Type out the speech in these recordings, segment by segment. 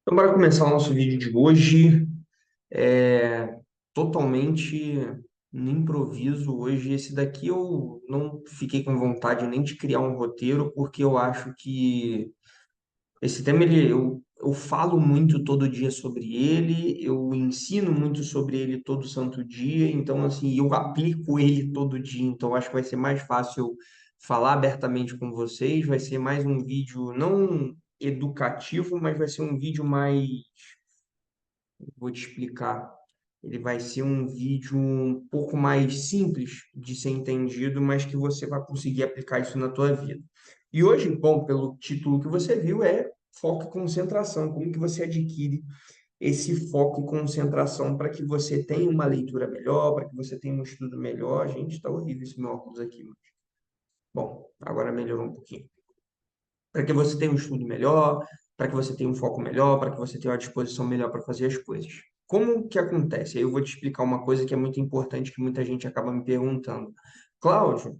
Então, bora começar o nosso vídeo de hoje. É totalmente no improviso hoje. Esse daqui eu não fiquei com vontade nem de criar um roteiro, porque eu acho que esse tema eu falo muito todo dia sobre ele, eu ensino muito sobre ele todo santo dia, então assim, eu aplico ele todo dia, então acho que vai ser mais fácil eu falar abertamente com vocês, vai ser mais um vídeo não educativo, mas vai ser um vídeo mais, vou te explicar. Ele vai ser um vídeo um pouco mais simples de ser entendido, mas que você vai conseguir aplicar isso na tua vida. E hoje, bom, pelo título que você viu, é foco e concentração. Como que você adquire esse foco e concentração para que você tenha uma leitura melhor, para que você tenha um estudo melhor. Gente, está horrível esse meu óculos aqui. Bom, agora melhorou um pouquinho. Para que você tenha um estudo melhor, para que você tenha um foco melhor, para que você tenha uma disposição melhor para fazer as coisas. Como que acontece? Aí eu vou te explicar uma coisa que é muito importante, que muita gente acaba me perguntando. Cláudio,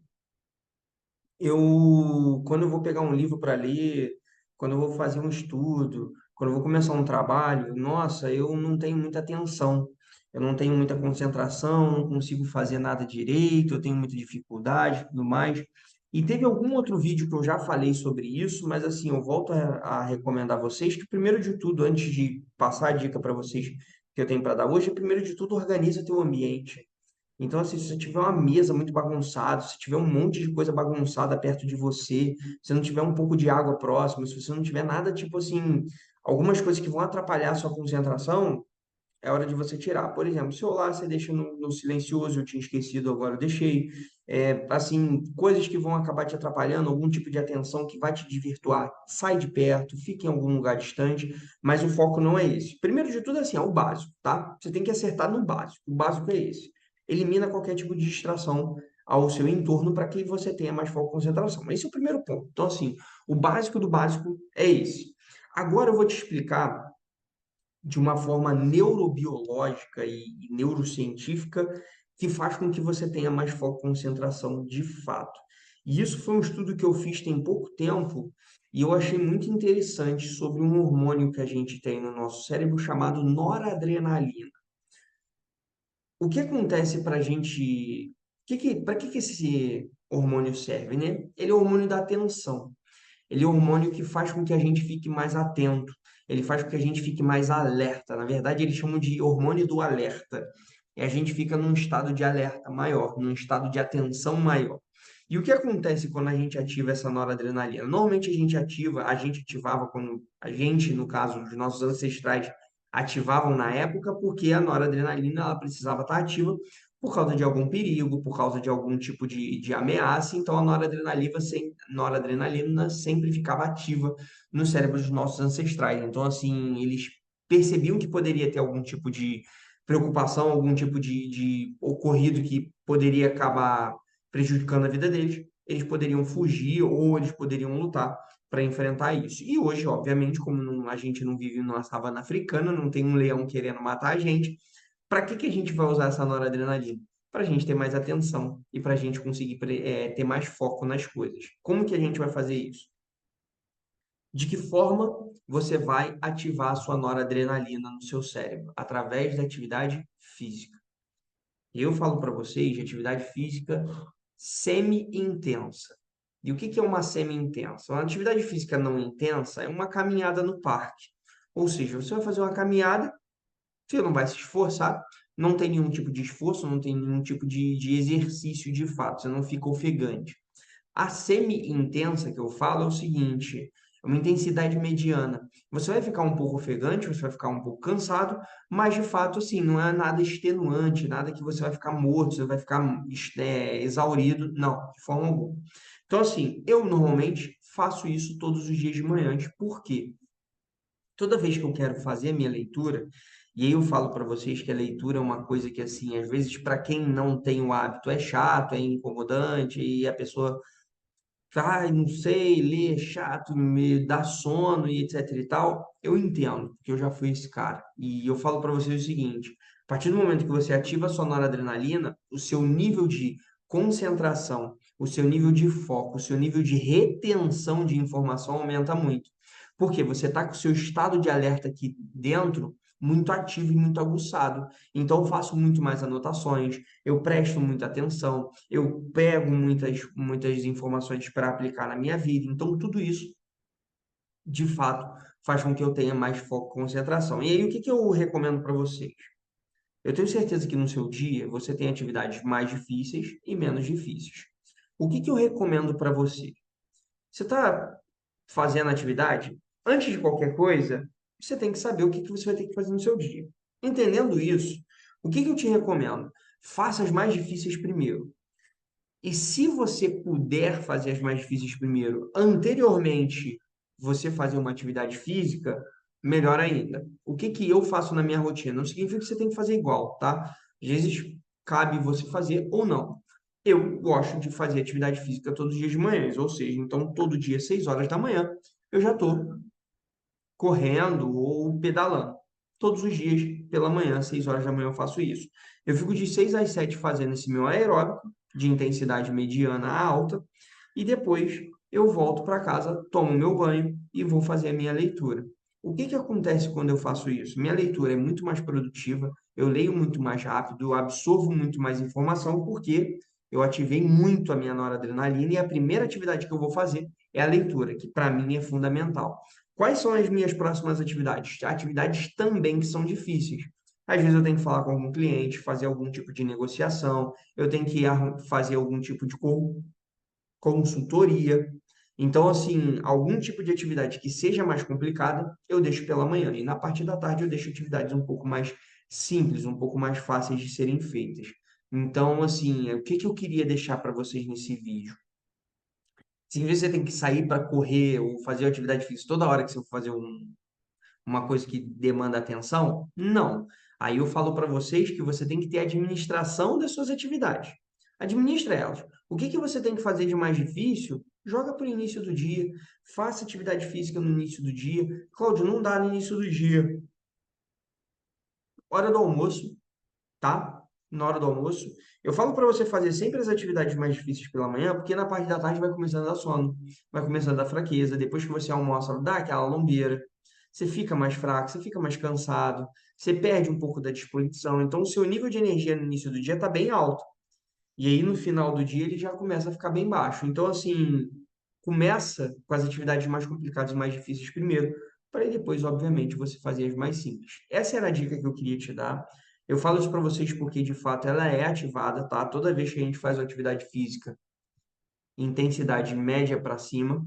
quando eu vou pegar um livro para ler, quando eu vou fazer um estudo, quando eu vou começar um trabalho, nossa, eu não tenho muita atenção, eu não tenho muita concentração, não consigo fazer nada direito, eu tenho muita dificuldade e tudo mais. E teve algum outro vídeo que eu já falei sobre isso, mas assim, eu volto a recomendar a vocês que, primeiro de tudo, antes de passar a dica para vocês que eu tenho para dar hoje, primeiro de tudo, organiza teu ambiente. Então, assim, se você tiver uma mesa muito bagunçada, se tiver um monte de coisa bagunçada perto de você, se não tiver um pouco de água próximo, se você não tiver nada, tipo assim, algumas coisas que vão atrapalhar a sua concentração, é hora de você tirar. Por exemplo, o celular você deixa no silencioso, eu tinha esquecido, agora eu deixei. Assim, coisas que vão acabar te atrapalhando, algum tipo de atenção que vai te desvirtuar, sai de perto, fica em algum lugar distante, mas o foco não é esse. Primeiro de tudo, assim, é o básico, tá? Você tem que acertar no básico. O básico é esse. Elimina qualquer tipo de distração ao seu entorno para que você tenha mais foco e concentração. Esse é o primeiro ponto. Então, assim, o básico do básico é esse. Agora eu vou te explicar de uma forma neurobiológica e neurocientífica que faz com que você tenha mais foco e concentração de fato. E isso foi um estudo que eu fiz tem pouco tempo e eu achei muito interessante sobre um hormônio que a gente tem no nosso cérebro chamado noradrenalina. O que acontece para a gente? Para que esse hormônio serve, né? Ele é o hormônio da atenção. Ele é um hormônio que faz com que a gente fique mais atento, ele faz com que a gente fique mais alerta. Na verdade, eles chamam de hormônio do alerta. E a gente fica num estado de alerta maior, num estado de atenção maior. E o que acontece quando a gente ativa essa noradrenalina? Normalmente a gente ativava quando a gente, no caso dos nossos ancestrais, ativavam na época porque a noradrenalina ela precisava estar ativa por causa de algum perigo, por causa de algum tipo de ameaça, então a noradrenalina sempre ficava ativa no cérebro dos nossos ancestrais. Então, assim, eles percebiam que poderia ter algum tipo de preocupação, algum tipo de ocorrido que poderia acabar prejudicando a vida deles, eles poderiam fugir ou eles poderiam lutar para enfrentar isso. E hoje, obviamente, como a gente não vive numa savana africana, não tem um leão querendo matar a gente, para que a gente vai usar essa noradrenalina? Para a gente ter mais atenção e para a gente conseguir ter mais foco nas coisas. Como que a gente vai fazer isso? De que forma você vai ativar a sua noradrenalina no seu cérebro? Através da atividade física. Eu falo para vocês de atividade física semi-intensa. E o que é uma semi-intensa? Uma atividade física não intensa é uma caminhada no parque. Ou seja, você vai fazer uma caminhada, você não vai se esforçar, não tem nenhum tipo de esforço, não tem nenhum tipo de exercício de fato, você não fica ofegante. A semi-intensa que eu falo é o seguinte, é uma intensidade mediana. Você vai ficar um pouco ofegante, você vai ficar um pouco cansado, mas de fato, assim, não é nada extenuante, nada que você vai ficar morto, você vai ficar exaurido, não, de forma alguma. Então, assim, eu normalmente faço isso todos os dias de manhã. Por quê? Toda vez que eu quero fazer a minha leitura, e aí eu falo para vocês que a leitura é uma coisa que, assim, às vezes, para quem não tem o hábito, é chato, é incomodante, e a pessoa ai, não sei, ler é chato, me dá sono e etc e tal, eu entendo, porque eu já fui esse cara. E eu falo para vocês o seguinte: a partir do momento que você ativa a sua noradrenalina, o seu nível de concentração, o seu nível de foco, o seu nível de retenção de informação aumenta muito. Porque você está com o seu estado de alerta aqui dentro muito ativo e muito aguçado. Então, eu faço muito mais anotações, eu presto muita atenção, eu pego muitas informações para aplicar na minha vida. Então, tudo isso, de fato, faz com que eu tenha mais foco e concentração. E aí, o que que eu recomendo para vocês? Eu tenho certeza que no seu dia você tem atividades mais difíceis e menos difíceis. O que que eu recomendo para você? Você está fazendo atividade? Antes de qualquer coisa, você tem que saber o que que você vai ter que fazer no seu dia. Entendendo isso, o que que eu te recomendo? Faça as mais difíceis primeiro. E se você puder fazer as mais difíceis primeiro, anteriormente você fazer uma atividade física, melhor ainda. O que que eu faço na minha rotina? Não significa que você tem que fazer igual, tá? Às vezes cabe você fazer ou não. Eu gosto de fazer atividade física todos os dias de manhã, ou seja, então todo dia, 6 horas da manhã, eu já estou correndo ou pedalando. Todos os dias, pela manhã, 6 horas da manhã, eu faço isso. Eu fico de 6 às 7 fazendo esse meu aeróbico, de intensidade mediana a alta, e depois eu volto para casa, tomo meu banho e vou fazer a minha leitura. O que que acontece quando eu faço isso? Minha leitura é muito mais produtiva, eu leio muito mais rápido, eu absorvo muito mais informação, porque eu ativei muito a minha noradrenalina e a primeira atividade que eu vou fazer é a leitura, que para mim é fundamental. Quais são as minhas próximas atividades? Atividades também que são difíceis. Às vezes eu tenho que falar com algum cliente, fazer algum tipo de negociação, eu tenho que fazer algum tipo de consultoria. Então, assim, algum tipo de atividade que seja mais complicada, eu deixo pela manhã. E na parte da tarde eu deixo atividades um pouco mais simples, um pouco mais fáceis de serem feitas. Então, assim, o que que eu queria deixar para vocês nesse vídeo? Se você tem que sair para correr ou fazer atividade física toda hora que você for fazer uma coisa que demanda atenção? Não. Aí eu falo para vocês que você tem que ter administração das suas atividades. Administra elas. O que que você tem que fazer de mais difícil? Joga para o início do dia. Faça atividade física no início do dia. Cláudio, não dá no início do dia. Hora do almoço, tá? Na hora do almoço. Eu falo para você fazer sempre as atividades mais difíceis pela manhã, porque na parte da tarde vai começando a dar sono, vai começando a dar fraqueza. Depois que você almoça, dá aquela lombeira. Você fica mais fraco, você fica mais cansado, você perde um pouco da disposição. Então, o seu nível de energia no início do dia está bem alto. E aí, no final do dia, ele já começa a ficar bem baixo. Então, assim, começa com as atividades mais complicadas e mais difíceis primeiro, para aí depois, obviamente, você fazer as mais simples. Essa era a dica que eu queria te dar. Eu falo isso para vocês porque, de fato, ela é ativada, tá? Toda vez que a gente faz uma atividade física, intensidade média para cima,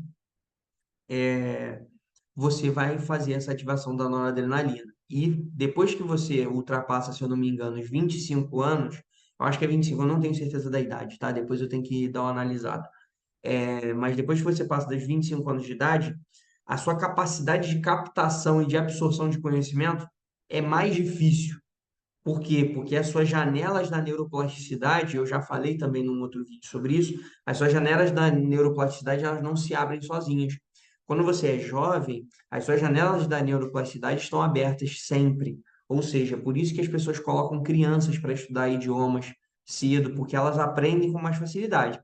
você vai fazer essa ativação da noradrenalina. E depois que você ultrapassa, se eu não me engano, os 25 anos, eu acho que é 25, eu não tenho certeza da idade, tá? Depois eu tenho que dar uma analisada. Mas depois que você passa dos 25 anos de idade, a sua capacidade de captação e de absorção de conhecimento é mais difícil. Por quê? Porque as suas janelas da neuroplasticidade, eu já falei também num outro vídeo sobre isso, as suas janelas da neuroplasticidade, elas não se abrem sozinhas. Quando você é jovem, as suas janelas da neuroplasticidade estão abertas sempre. Ou seja, por isso que as pessoas colocam crianças para estudar idiomas cedo, porque elas aprendem com mais facilidade.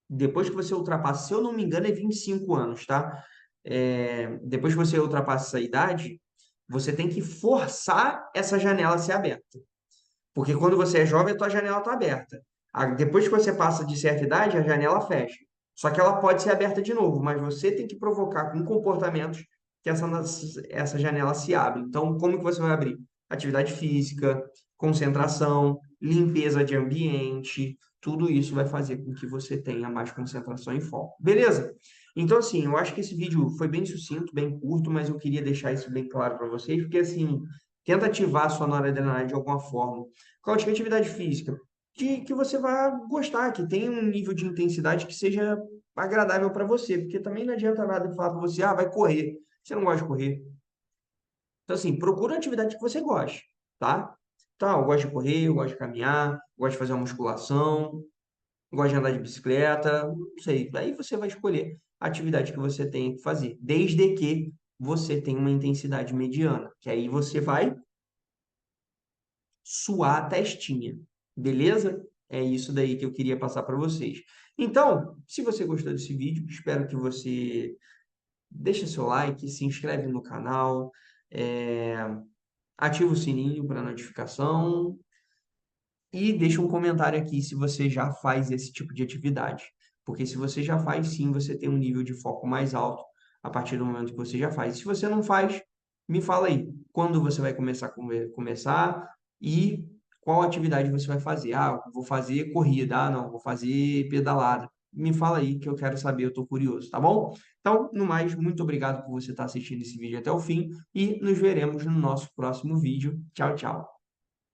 Depois que você ultrapassa, se eu não me engano, é 25 anos, tá? Depois que você ultrapassa essa idade, você tem que forçar essa janela a ser aberta. Porque quando você é jovem, a tua janela está aberta. Depois que você passa de certa idade, a janela fecha. Só que ela pode ser aberta de novo, mas você tem que provocar com comportamentos que essa janela se abre. Então, como que você vai abrir? Atividade física, concentração, limpeza de ambiente, tudo isso vai fazer com que você tenha mais concentração e foco. Beleza? Então, assim, eu acho que esse vídeo foi bem sucinto, bem curto, mas eu queria deixar isso bem claro para vocês, porque, assim, tenta ativar a sua noradrenalina de alguma forma. Qualquer atividade física que você vai gostar, que tenha um nível de intensidade que seja agradável para você, porque também não adianta nada eu falar para você, vai correr. Você não gosta de correr. Então, assim, procura uma atividade que você goste, tá? Tá, eu gosto de correr, eu gosto de caminhar, gosto de fazer uma musculação, gosto de andar de bicicleta, não sei. Aí você vai escolher a atividade que você tem que fazer, desde que você tenha uma intensidade mediana, que aí você vai suar a testinha, beleza? É isso daí que eu queria passar para vocês. Então, se você gostou desse vídeo, espero que você deixa seu like, se inscreve no canal, é, ativa o sininho para notificação e deixa um comentário aqui se você já faz esse tipo de atividade. Porque se você já faz, sim, você tem um nível de foco mais alto a partir do momento que você já faz. Se você não faz, me fala aí quando você vai começar começar e qual atividade você vai fazer. Ah, vou fazer corrida. Ah, não, vou fazer pedalada. Me fala aí que eu quero saber, eu estou curioso, tá bom? Então, no mais, muito obrigado por você estar assistindo esse vídeo até o fim e nos veremos no nosso próximo vídeo. Tchau, tchau.